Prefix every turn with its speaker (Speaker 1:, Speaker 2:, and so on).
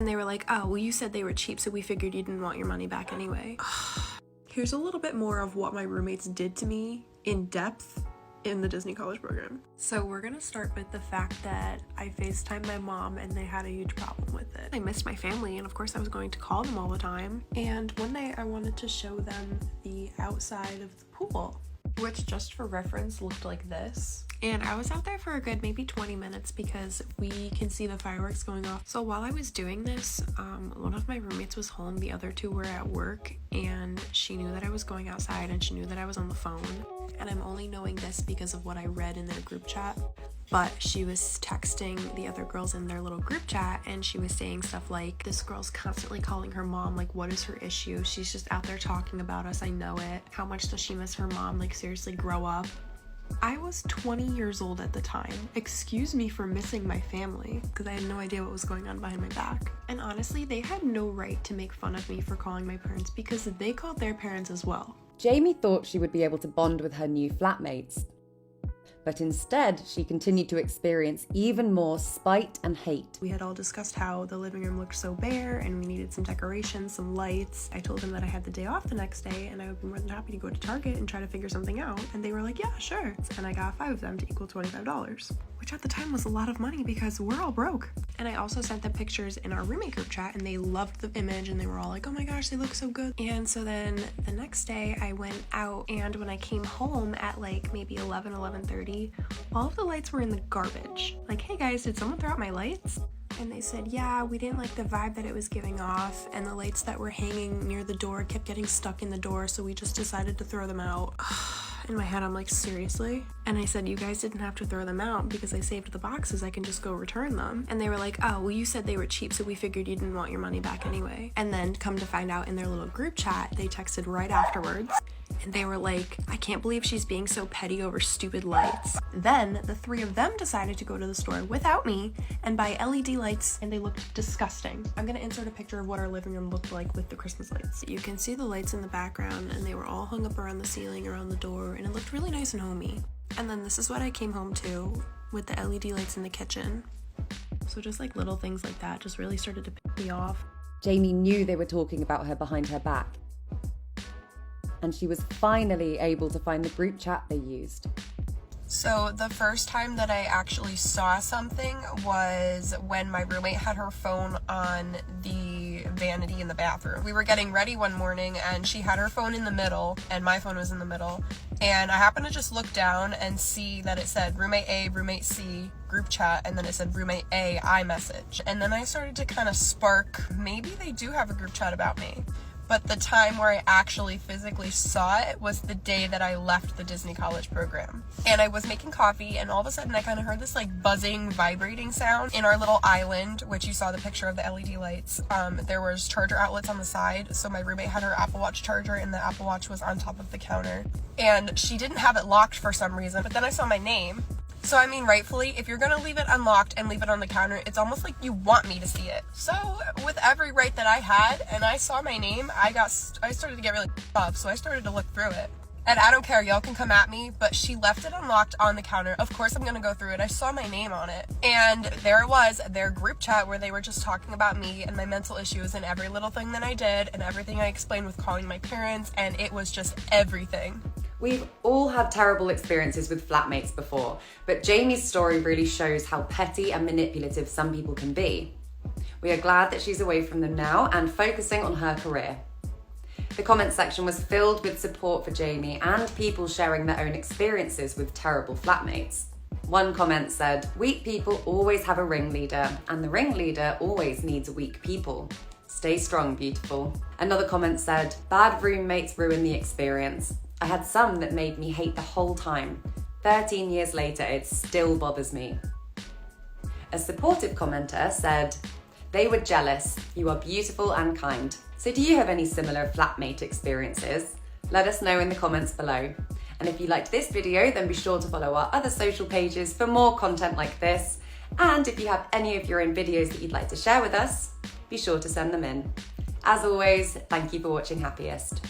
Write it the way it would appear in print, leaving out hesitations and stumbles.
Speaker 1: And they were like, oh, well, you said they were cheap, so we figured you didn't want your money back anyway. Here's a little bit more of what my roommates did to me in depth in the Disney College program. So we're gonna start with the fact that I FaceTimed my mom and they had a huge problem with it. I missed my family, and of course I was going to call them all the time. And one day I wanted to show them the outside of the pool, which just for reference looked like this. And I was out there for a good maybe 20 minutes because we can see the fireworks going off. So while I was doing this, one of my roommates was home, the other two were at work, and she knew that I was going outside and she knew that I was on the phone. And I'm only knowing this because of what I read in their group chat. But she was texting the other girls in their little group chat, and she was saying stuff like, this girl's constantly calling her mom, like, what is her issue? She's just out there talking about us, I know it. How much does she miss her mom? Like, seriously, grow up. I was 20 years old at the time. Excuse me for missing my family, because I had no idea what was going on behind my back. And honestly, they had no right to make fun of me for calling my parents because they called their parents as well.
Speaker 2: Jamie thought she would be able to bond with her new flatmates. But instead, she continued to experience even more spite and hate.
Speaker 1: We had all discussed how the living room looked so bare and we needed some decorations, some lights. I told them that I had the day off the next day and I would be more than happy to go to Target and try to figure something out. And they were like, yeah, sure. And I got 5 of them to equal $25, which at the time was a lot of money because we're all broke. And I also sent them pictures in our roommate group chat and they loved the image and they were all like, oh my gosh, they look so good. And so then the next day I went out, and when I came home at like maybe 11:30, all of the lights were in the garbage. Like, hey guys, did someone throw out my lights? And they said, yeah, we didn't like the vibe that it was giving off, and the lights that were hanging near the door kept getting stuck in the door, so we just decided to throw them out. In my head, I'm like, seriously? And I said, you guys didn't have to throw them out because I saved the boxes, I can just go return them. And they were like, oh, well, you said they were cheap, so we figured you didn't want your money back anyway. And then come to find out in their little group chat, they texted right afterwards. And they were like, I can't believe she's being so petty over stupid lights. Then the 3 of them decided to go to the store without me and buy LED lights, and they looked disgusting. I'm gonna insert a picture of what our living room looked like with the Christmas lights. You can see the lights in the background, and they were all hung up around the ceiling, around the door, and it looked really nice and homey. And then this is what I came home to with the LED lights in the kitchen. So just like little things like that just really started to piss me off.
Speaker 2: Jamie knew they were talking about her behind her back, and she was finally able to find the group chat they used.
Speaker 1: So the first time that I actually saw something was when my roommate had her phone on the vanity in the bathroom. We were getting ready one morning and she had her phone in the middle and my phone was in the middle. And I happened to just look down and see that it said roommate A, roommate C, group chat, and then it said roommate A, iMessage. And then I started to kind of spark, maybe they do have a group chat about me. But the time where I actually physically saw it was the day that I left the Disney College program. And I was making coffee, and all of a sudden I kind of heard this like buzzing, vibrating sound in our little island, which you saw the picture of the LED lights. There was charger outlets on the side, so my roommate had her Apple Watch charger and the Apple Watch was on top of the counter. And she didn't have it locked for some reason, but then I saw my name. So I mean, rightfully, if you're gonna leave it unlocked and leave it on the counter, it's almost like you want me to see it. So with every right that I had, and I saw my name, I started to get really up, so I started to look through it. And I don't care, y'all can come at me, but she left it unlocked on the counter. Of course I'm gonna go through it. I saw my name on it. And there it was, their group chat where they were just talking about me and my mental issues and every little thing that I did and everything I explained with calling my parents, and it was just everything.
Speaker 2: We've all had terrible experiences with flatmates before, but Jamie's story really shows how petty and manipulative some people can be. We are glad that she's away from them now and focusing on her career. The comment section was filled with support for Jamie and people sharing their own experiences with terrible flatmates. One comment said, weak people always have a ringleader, and the ringleader always needs weak people. Stay strong, beautiful. Another comment said, bad roommates ruin the experience. I had some that made me hate the whole time. 13 years later, it still bothers me. A supportive commenter said, they were jealous. You are beautiful and kind. So do you have any similar flatmate experiences? Let us know in the comments below. And if you liked this video, then be sure to follow our other social pages for more content like this. And if you have any of your own videos that you'd like to share with us, be sure to send them in. As always, thank you for watching Happiest.